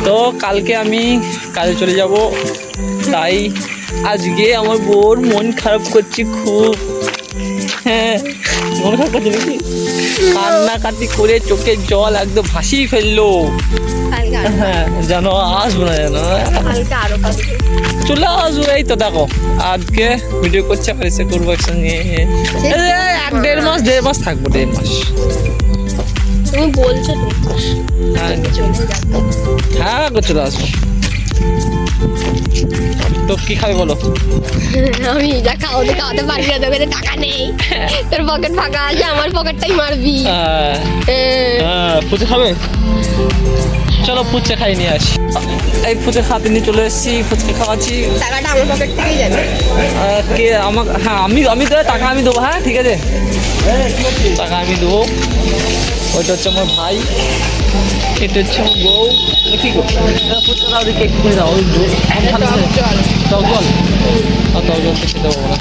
তো কালকে আমি কাজে চলে যাব, তাই আজকে আমার বোন মন খারাপ করছে খুব। হ্যাঁ, মন খারাপ করছে নাকি? কান্নাকাটি করে চোখের জল একদম ভাসিয়ে ফেললো। হ্যাঁ, জানো আসবো না, জানো চলে আসবো। এই তো দেখো আজকে ভিডিও করছে, আবার এসে করবো একসঙ্গে। 1.5 মাস থাকবো, 1.5 মাস। তুমি বলছো হ্যাঁ চলে আসবো। তো কি খাবে বলো? আমি যা খাওয়াতে খাওয়াতে পারবি না, তোকে টাকা নেই, তোর পকেট ফাঁকা আছে, আমার পকেটটাই মারবি। ফুচকা খাবে? চলো ফুচকা খাই নিয়ে আসি। এই ফুচকা খাতে নিয়ে চলে এসেছি, ফুচকা খাওয়াচ্ছি। টাকাটা আমার পকেট থেকেই যাবে। কে আমাকে? হ্যাঁ আমি তো টাকা আমি দেবো। হ্যাঁ ঠিক আছে, টাকা আমি দেবো। ওইটা হচ্ছে আমার ভাই, এটা হচ্ছে আমার বউ। কি ফুচকা দাও দিকে একটু করে দাও। টক জল টক জল খেতে দেবো না।